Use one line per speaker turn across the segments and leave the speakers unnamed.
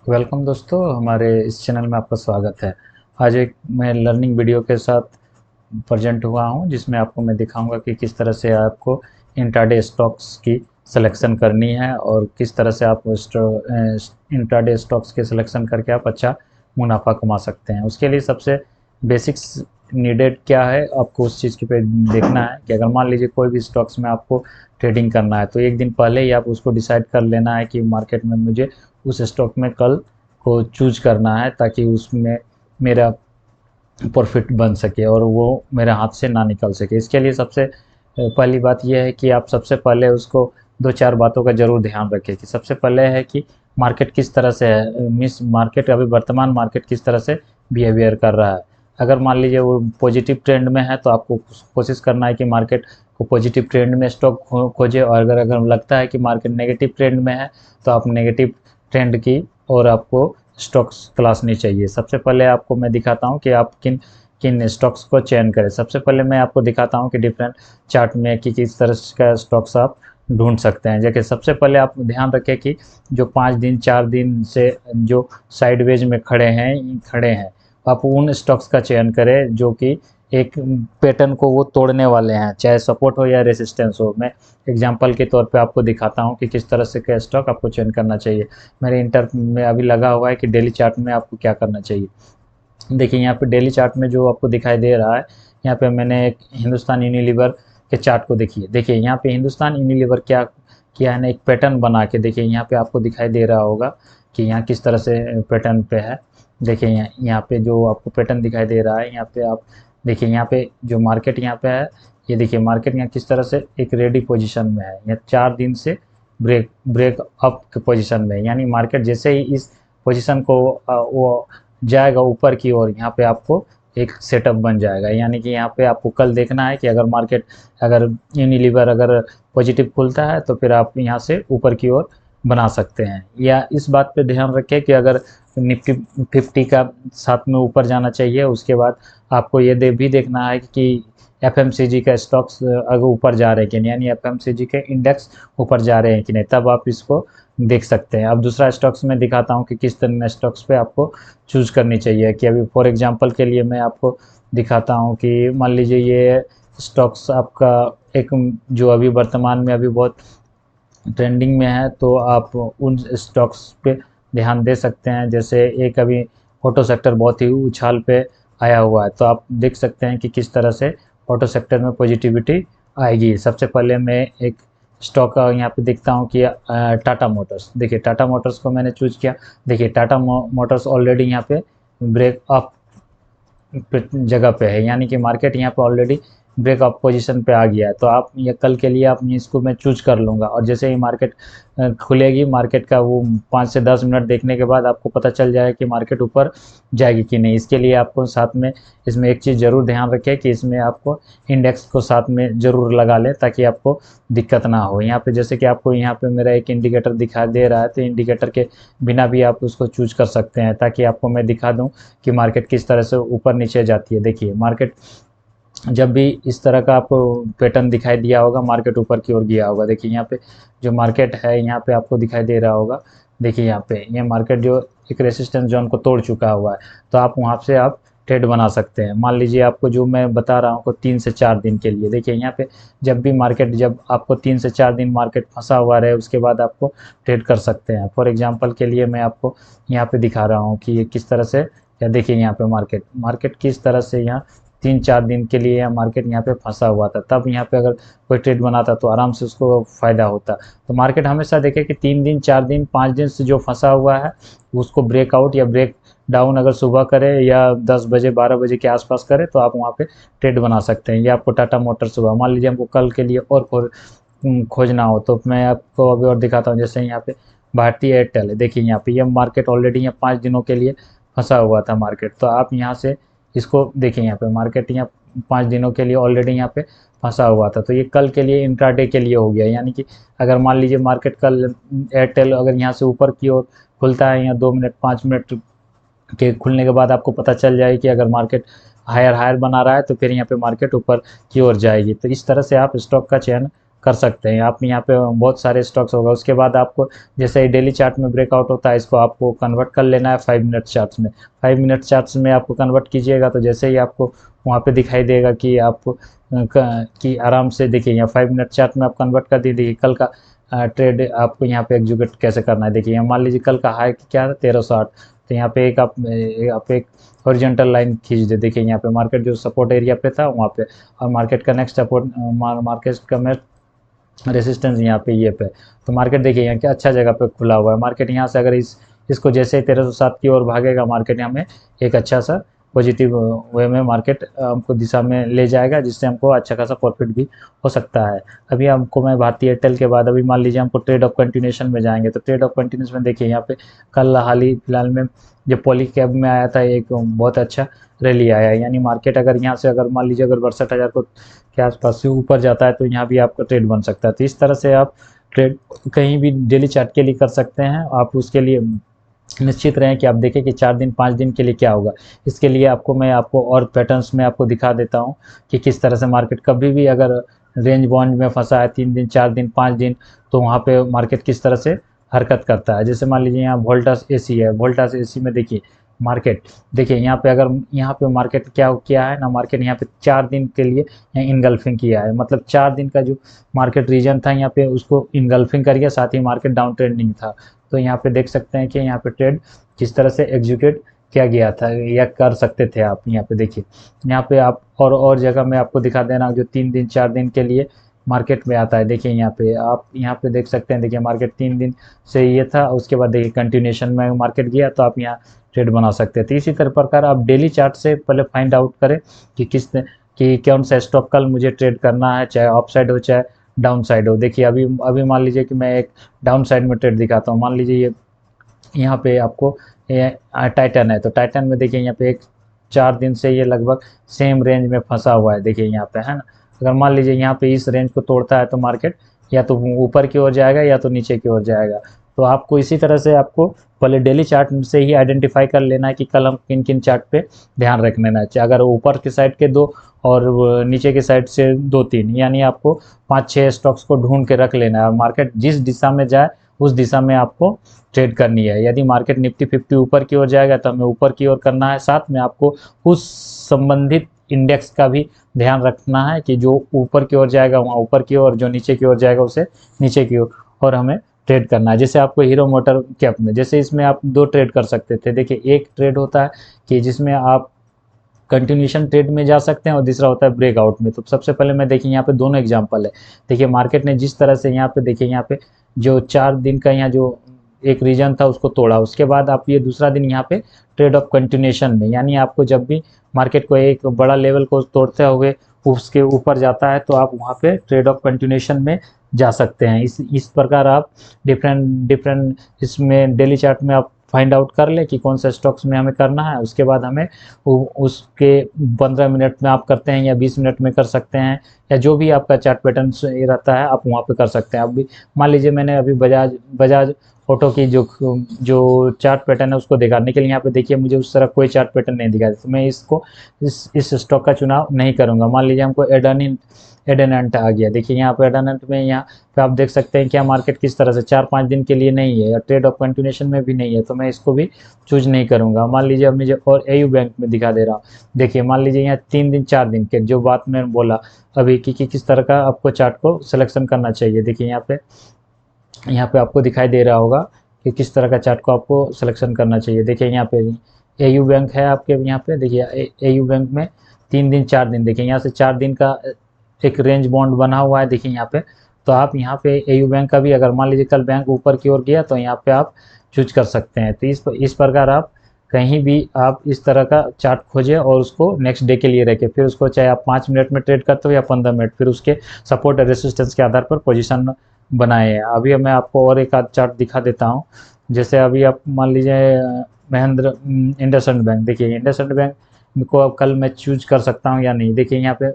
Welcome दोस्तों, हमारे इस चैनल में आपका स्वागत है। आज एक मैं लर्निंग वीडियो के साथ प्रेजेंट हुआ हूं, जिसमें आपको मैं दिखाऊंगा कि किस तरह से आपको इंट्राडे स्टॉक्स की सिलेक्शन करनी है और किस तरह से आप इंट्राडे स्टॉक्स के सिलेक्शन करके आप अच्छा मुनाफा कमा सकते हैं। उसके लिए सबसे बेसिक्स नीडेड क्या है, आपको उस चीज़ के पे देखना है कि अगर मान लीजिए कोई भी स्टॉक्स में आपको ट्रेडिंग करना है तो एक दिन पहले ही आप उसको डिसाइड कर लेना है कि मार्केट में मुझे उस स्टॉक में कल को चूज करना है, ताकि उसमें मेरा प्रॉफिट बन सके और वो मेरे हाथ से ना निकल सके। इसके लिए सबसे पहली बात यह है कि आप सबसे पहले उसको दो चार बातों का ज़रूर ध्यान रखें। कि सबसे पहले है कि मार्केट किस तरह से है, मिस मार्केट अभी वर्तमान मार्केट किस तरह से बिहेवियर कर रहा है। अगर मान लीजिए वो पॉजिटिव ट्रेंड में है तो आपको कोशिश करना है कि मार्केट को पॉजिटिव ट्रेंड में स्टॉक खोजे, और अगर अगर लगता है कि मार्केट नेगेटिव ट्रेंड में है तो आप नेगेटिव ट्रेंड की और आपको स्टॉक्स तलाशनी चाहिए। सबसे पहले आपको मैं दिखाता हूँ कि आप किन किन स्टॉक्स को चयन करें। सबसे पहले मैं आपको दिखाता हूँ कि डिफरेंट चार्ट में कि किस तरह का स्टॉक्स आप ढूंढ सकते हैं। जैसे सबसे पहले आप ध्यान रखें कि जो 5 दिन 4 दिन से जो साइडवेज में खड़े हैं आप उन स्टॉक्स का चयन करें जो कि एक पैटर्न को वो तोड़ने वाले हैं, चाहे सपोर्ट हो या रेसिस्टेंस हो। मैं एग्जांपल के तौर पे आपको दिखाता हूँ कि किस तरह से का स्टॉक आपको चयन करना चाहिए। मेरे इंटर में अभी लगा हुआ है कि डेली चार्ट में आपको क्या करना चाहिए। देखिए यहाँ पे डेली चार्ट में जो आपको दिखाई दे रहा है, यहाँ पे मैंने एक हिंदुस्तान यूनिलीवर के चार्ट को देखिए यहाँ पे हिंदुस्तान यूनिलीवर क्या किया है ना, एक पैटर्न बना के देखिए यहाँ पे आपको दिखाई दे रहा होगा कि यहाँ किस तरह से पैटर्न पे है। देखिए यहाँ पे जो आपको पैटर्न दिखाई दे रहा है, यहाँ पे आप देखिए यहाँ पे जो मार्केट यहाँ पे है, ये देखिए मार्केट यहाँ किस तरह से एक रेडी पोजीशन में है। यहाँ 4 दिन से ब्रेक ब्रेक अप के पोजीशन में है। यानी मार्केट जैसे ही इस पोजीशन को वो जाएगा ऊपर की ओर, यहाँ पे आपको एक सेटअप बन जाएगा। यानी कि यहाँ पे आपको कल देखना है कि अगर मार्केट अगर यूनिलीवर अगर पॉजिटिव खुलता है तो फिर आप यहाँ से ऊपर की ओर बना सकते हैं। या इस बात पे ध्यान रखें कि अगर निफ्टी 50 का साथ में ऊपर जाना चाहिए, उसके बाद आपको ये भी देखना है कि एफएमसीजी का स्टॉक्स अगर ऊपर जा रहे हैं कि नहीं, यानी एफएमसीजी के इंडेक्स ऊपर जा रहे हैं कि नहीं, तब आप इसको देख सकते हैं। अब दूसरा स्टॉक्स में दिखाता हूँ कि किस तरह स्टॉक्स पे आपको चूज करनी चाहिए। कि अभी फॉर एग्जांपल के लिए मैं आपको दिखाता हूँ कि मान लीजिए ये स्टॉक्स आपका एक जो अभी वर्तमान में अभी बहुत ट्रेंडिंग में है, तो आप उन स्टॉक्स पे ध्यान दे सकते हैं। जैसे एक अभी ऑटो सेक्टर बहुत ही उछाल पे आया हुआ है, तो आप देख सकते हैं कि किस तरह से ऑटो सेक्टर में पॉजिटिविटी आएगी। सबसे पहले मैं एक स्टॉक यहाँ पे देखता हूँ कि टाटा मोटर्स। देखिए टाटा मोटर्स को मैंने चूज किया। देखिए टाटा मोटर्स ऑलरेडी यहाँ पे ब्रेक अप जगह पे है, यानी कि मार्केट यहाँ पे ऑलरेडी ब्रेकआउट पोजीशन पे आ गया है। तो आप ये कल के लिए आप इसको मैं चूज कर लूँगा, और जैसे ही मार्केट खुलेगी, मार्केट का वो 5 से 10 मिनट देखने के बाद आपको पता चल जाएगा कि मार्केट ऊपर जाएगी कि नहीं। इसके लिए आपको साथ में इसमें एक चीज़ ज़रूर ध्यान रखें कि इसमें आपको इंडेक्स को साथ में ज़रूर लगा लें, ताकि आपको दिक्कत ना हो। यहाँ पे जैसे कि आपको यहाँ पे मेरा एक इंडिकेटर दिखाई दे रहा है, तो इंडिकेटर के बिना भी आप उसको चूज कर सकते हैं, ताकि आपको मैं दिखा दूँ कि मार्केट किस तरह से ऊपर नीचे जाती है। देखिए मार्केट जब भी इस तरह का आपको पैटर्न दिखाई दिया होगा, मार्केट ऊपर की ओर गया होगा। देखिए यहाँ पे जो मार्केट है यहाँ पे आपको दिखाई दे रहा होगा। देखिए यहाँ पे ये मार्केट जो एक रेसिस्टेंस जोन को तोड़ चुका हुआ है, तो आप वहाँ से आप ट्रेड बना सकते हैं। मान लीजिए आपको जो मैं बता रहा हूँ 3 से 4 दिन के लिए, देखिए यहाँ पे जब भी मार्केट जब आपको 3 से 4 दिन मार्केट फंसा हुआ रहे, उसके बाद आपको ट्रेड कर सकते हैं। फॉर एग्जाम्पल के लिए मैं आपको यहाँ पे दिखा रहा हूँ कि ये किस तरह से, या देखिए यहाँ पे मार्केट मार्केट किस तरह से यहाँ 3 4 दिन के लिए मार्केट यहाँ पे फंसा हुआ था। तब यहाँ पे अगर कोई ट्रेड बनाता तो आराम से उसको फ़ायदा होता। तो मार्केट हमेशा देखे कि 3 दिन 4 दिन 5 दिन से जो फंसा हुआ है उसको ब्रेकआउट या ब्रेक डाउन अगर सुबह करे या 10 बजे 12 बजे के आसपास करे, तो आप वहाँ पे ट्रेड बना सकते हैं। ये आपको टाटा मोटर्स हुआ। मान लीजिए हमको कल के लिए और खोजना हो तो मैं आपको अभी और दिखाता हूँ। जैसे यहाँ पे भारतीय एयरटेल है। देखिए यहाँ पे ये मार्केट ऑलरेडी यहाँ 5 दिनों के लिए फंसा हुआ था मार्केट, तो आप यहाँ से इसको देखिए यहाँ पे मार्केट यहाँ 5 दिनों के लिए ऑलरेडी यहाँ पे फंसा हुआ था, तो ये कल के लिए इंट्राडे के लिए हो गया। यानी कि अगर मान लीजिए मार्केट कल एयरटेल अगर यहाँ से ऊपर की ओर खुलता है, यहाँ 2 मिनट 5 मिनट के खुलने के बाद आपको पता चल जाए कि अगर मार्केट हायर हायर बना रहा है तो फिर यहाँ पे मार्केट ऊपर की ओर जाएगी। तो इस तरह से आप स्टॉक का चयन कर सकते हैं। आप यहाँ पे बहुत सारे स्टॉक्स होगा। उसके बाद आपको जैसे ही डेली चार्ट में ब्रेकआउट होता है, इसको आपको कन्वर्ट कर लेना है 5 मिनट चार्ट्स में। 5 मिनट चार्ट्स में आपको कन्वर्ट कीजिएगा तो जैसे ही आपको वहाँ पे दिखाई देगा कि आपको कि आराम से देखिए यहाँ 5 मिनट चार्ट में आप कन्वर्ट कर दीजिए। कल का ट्रेड आपको यहाँ पे एग्जीक्यूट कैसे करना है, देखिए यहाँ मान लीजिए कल का हाई क्या था 1308, तो यहाँ पे आप एक हॉरिजॉन्टल लाइन खींच दे। देखिए यहाँ पे मार्केट जो सपोर्ट एरिया पे था वहाँ पे, और मार्केट का नेक्स्ट सपोर्ट मार्केट का रेसिस्टेंस यहाँ पे ये पे। तो मार्केट देखिए यहाँ क्या अच्छा जगह पे खुला हुआ है। मार्केट यहाँ से अगर इसको जैसे ही 1307 की ओर भागेगा, मार्केट यहाँ में एक अच्छा सा पॉजिटिव वे में मार्केट हमको दिशा में ले जाएगा, जिससे हमको अच्छा खासा प्रॉफिट भी हो सकता है। अभी हमको मैं भारतीय एयरटेल के बाद अभी मान लीजिए हमको ट्रेड ऑफ कंटिन्यूशन में जाएंगे, तो ट्रेड ऑफ कंटिन्यूशन में देखिए यहाँ पे कल हाल ही फिलहाल में जब पॉली कैब में आया था एक बहुत अच्छा रैली आया, यानी मार्केट अगर यहाँ से अगर मान लीजिए अगर 62,000 को के आसपास से ऊपर जाता है तो यहाँ भी आपका ट्रेड बन सकता है। तो इस तरह से आप ट्रेड कहीं भी डेली चार्ट के लिए कर सकते हैं। आप उसके लिए निश्चित रहें कि आप देखें कि 4 दिन 5 दिन के लिए क्या होगा। इसके लिए मैं आपको और पैटर्न्स में आपको दिखा देता हूँ कि किस तरह से मार्केट कभी भी अगर रेंज बाउंड में फंसा है 3 दिन 4 दिन 5 दिन, तो वहाँ पे मार्केट किस तरह से हरकत करता है। जैसे मान लीजिए यहाँ वोल्टास एसी है, वोल्टास एसी में देखिए मार्केट, देखिए यहाँ पे अगर यहाँ पे मार्केट क्या किया है ना, मार्केट यहाँ पे 4 दिन के लिए यहाँ इनगल्फिंग किया है। मतलब 4 दिन का जो मार्केट रीजन था यहाँ पे उसको इनगल्फिंग कर गया, साथ ही मार्केट डाउन ट्रेंडिंग था। तो यहाँ पे देख सकते हैं कि यहाँ पे ट्रेड किस तरह से एग्जीक्यूट किया गया था या कर सकते थे आप। यहाँ पे देखिए यहाँ पे आप और जगह में आपको दिखा देना जो 3 दिन 4 दिन के लिए मार्केट में आता है। देखिए यहाँ पे आप यहाँ पे देख सकते हैं, देखिए मार्केट 3 दिन से ये था, उसके बाद देखिए कंटिन्यूशन में मार्केट गया, तो आप यहाँ ट्रेड बना सकते हैं। तो इसी तरह प्रकार आप डेली चार्ट से पहले फाइंड आउट करें कि कौन सा स्टॉक कल मुझे ट्रेड करना है, चाहे अप साइड हो चाहे डाउन साइड हो। देखिए अभी मान लीजिए कि मैं एक डाउन साइड में ट्रेड दिखाता हूँ। मान लीजिए ये यहाँ पे आपको टाइटन है, तो टाइटन में देखिए यहाँ पे एक 4 दिन से ये लगभग सेम रेंज में फंसा हुआ है। देखिए यहाँ पे है ना, अगर मान लीजिए यहाँ पे इस रेंज को तोड़ता है तो मार्केट या तो ऊपर की ओर जाएगा या तो नीचे की ओर जाएगा। तो आपको इसी तरह से आपको पहले डेली चार्ट से ही आइडेंटिफाई कर लेना है कि कल हम किन किन चार्ट पे ध्यान रख लेना चाहिए। अगर ऊपर की साइड के 2 और नीचे की साइड से 2-3, यानी आपको 5-6 स्टॉक्स को ढूंढ के रख लेना है, और मार्केट जिस दिशा में जाए उस दिशा में आपको ट्रेड करनी है। यदि मार्केट निफ्टी 50 ऊपर की ओर जाएगा तो हमें ऊपर की ओर करना है, साथ में आपको उस संबंधित इंडेक्स का भी ध्यान रखना है कि जो ऊपर की ओर जाएगा वहाँ ऊपर की ओर, जो नीचे की ओर जाएगा उसे नीचे की ओर, और हमें ट्रेड करना है। जैसे आपको हीरो मोटर कैप में, जैसे इसमें आप 2 ट्रेड कर सकते थे। देखिए एक ट्रेड होता है कि जिसमें आप कंटिन्यूशन ट्रेड में जा सकते हैं और दूसरा होता है ब्रेकआउट में। तो सबसे पहले मैं देखिए यहाँ पे दोनों एग्जांपल है। देखिए मार्केट ने जिस तरह से यहाँ पे देखिए यहाँ पे जो 4 दिन का यहाँ जो एक रीजन था उसको तोड़ा, उसके बाद आप ये दूसरा दिन यहाँ पे ट्रेड ऑफ कंटिन्यूशन में, यानी आपको जब भी मार्केट को एक बड़ा लेवल को तोड़ते हुए उसके ऊपर जाता है तो आप वहाँ पे ट्रेड ऑफ कंटिन्यूशन में जा सकते हैं। इस प्रकार आप डिफरेंट इसमें डेली चार्ट में आप फाइंड आउट कर ले कि कौन सा स्टॉक्स में हमें करना है। उसके बाद हमें उसके 15 मिनट में आप करते हैं या 20 मिनट में कर सकते हैं, या जो भी आपका चार्ट पैटर्न रहता है आप वहाँ पे कर सकते हैं। अभी मान लीजिए मैंने अभी बजाज ऑटो की जो चार्ट पैटर्न है उसको दिखाने के लिए यहाँ पे देखिए मुझे उस तरह कोई चार्ट पैटर्न नहीं दिखा, तो मैं इसको इस स्टॉक का चुनाव नहीं करूँगा। मान लीजिए हमको एडेनेंट आ गया, देखिए यहाँ पे एडेनेंट में यहाँ पे आप देख सकते हैं क्या मार्केट किस तरह से 4-5 दिन के लिए नहीं है या ट्रेड ऑफ कंटिन्यूशन में भी नहीं है, तो मैं इसको भी चूज नहीं करूँगा। मान लीजिए अब मुझे और एयू बैंक में दिखा दे रहा हूँ। देखिए मान लीजिए यहाँ 3 दिन 4 दिन के जो बात मैंने बोला अभी कि किस तरह का आपको चार्ट को सिलेक्शन करना चाहिए। देखिए यहाँ पे आपको दिखाई दे रहा होगा कि किस तरह का चार्ट को आपको सिलेक्शन करना चाहिए। देखिए यहाँ पे एयू बैंक है आपके, यहाँ पे देखिए एयू बैंक में 3 दिन 4 दिन, देखिए यहाँ से 4 दिन का एक रेंज बॉन्ड बना हुआ है। देखिए यहाँ पे, तो आप यहाँ पे एयू बैंक का भी अगर मान लीजिए कल बैंक ऊपर की ओर गया तो यहाँ पे आप चूज कर सकते हैं। तो इस प्रकार आप कहीं भी आप इस तरह का चार्ट खोजें और उसको नेक्स्ट डे के लिए रखें, फिर उसको चाहे आप 5 मिनट में ट्रेड करते हो या 15 मिनट, फिर उसके सपोर्ट और रेसिस्टेंस के आधार पर पोजीशन बनाए हैं। अभी मैं आपको और एक आध चार्ट दिखा देता हूँ। जैसे अभी आप मान लीजिए महेंद्र इंडसइंड बैंक, देखिए इंडसइंड बैंक को अब कल मैं चूज कर सकता हूँ या नहीं। देखिए यहाँ पे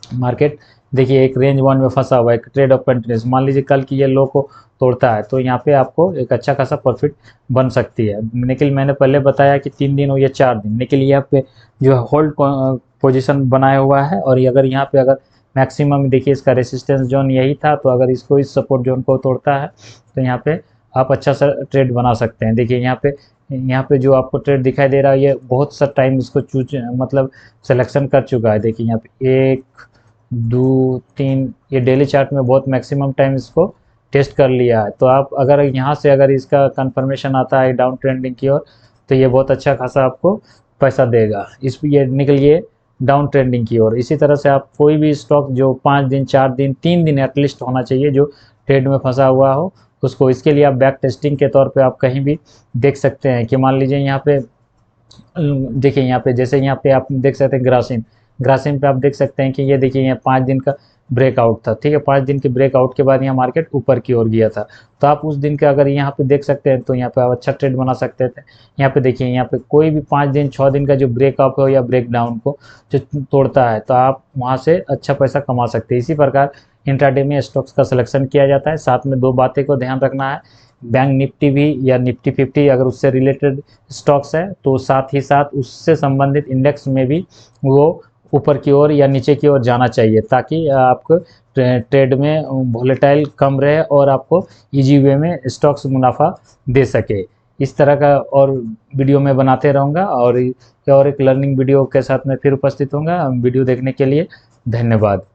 मार्केट देखिए एक रेंज बॉन्ड में फंसा हुआ है, एक ट्रेड ऑफ कंटिन्यूस, मान लीजिए कल की ये लो को तोड़ता है तो यहाँ पे आपको एक अच्छा खासा प्रॉफिट बन सकती है। निकल मैंने पहले बताया कि 3 दिन हो या 4 दिन, निकल यहाँ पे जो होल्ड पोजीशन बनाया हुआ है, और अगर यहाँ पे अगर मैक्सिमम देखिए इसका रेसिस्टेंस जोन यही था, तो अगर इसको इस सपोर्ट जोन को तोड़ता है तो यहाँ पे आप अच्छा सा ट्रेड बना सकते हैं। देखिए यहाँ पे जो आपको ट्रेड दिखाई दे रहा है, ये बहुत सा टाइम इसको चूज मतलब सिलेक्शन कर चुका है। देखिए यहाँ पे 1 2 3, ये डेली चार्ट में बहुत मैक्सिमम टाइम इसको टेस्ट कर लिया है। तो आप अगर यहाँ से अगर इसका कंफर्मेशन आता है डाउन ट्रेंडिंग की ओर, तो ये बहुत अच्छा खासा आपको पैसा देगा। इस ये निकलिए डाउन ट्रेंडिंग की ओर। इसी तरह से आप कोई भी स्टॉक जो 5 दिन 4 दिन 3 दिन एटलीस्ट होना चाहिए जो ट्रेड में फंसा हुआ हो उसको, इसके लिए आप बैक टेस्टिंग के तौर पे आप कहीं भी देख सकते हैं कि मान लीजिए यहाँ पे देखिए यहाँ पे जैसे यहाँ पे आप देख सकते हैं ग्रासिम पे आप देख सकते हैं कि ये देखिए यहाँ 5 दिन का ब्रेकआउट था, ठीक है। 5 दिन के ब्रेकआउट के बाद यहाँ मार्केट ऊपर की ओर गया था, तो आप उस दिन का अगर यहाँ पे देख सकते हैं तो यहाँ पे आप अच्छा ट्रेड बना सकते थे। यहाँ पे देखिए यहाँ पे कोई भी 5 दिन 6 दिन का जो ब्रेकअप हो या ब्रेक डाउन को जो तोड़ता है तो आप वहाँ से अच्छा पैसा कमा सकते हैं। इसी प्रकार इंट्राडे में स्टॉक्स का सिलेक्शन किया जाता है। साथ में 2 बातें को ध्यान रखना है, बैंक निफ्टी भी या निफ्टी 50 अगर उससे रिलेटेड स्टॉक्स है तो साथ ही साथ उससे संबंधित इंडेक्स में भी वो ऊपर की ओर या नीचे की ओर जाना चाहिए, ताकि आपको ट्रेड में वोलेटाइल कम रहे और आपको इजी वे में स्टॉक्स मुनाफा दे सके। इस तरह का और वीडियो मैं बनाते रहूँगा और एक लर्निंग वीडियो के साथ मैं फिर उपस्थित होऊंगा। वीडियो देखने के लिए धन्यवाद।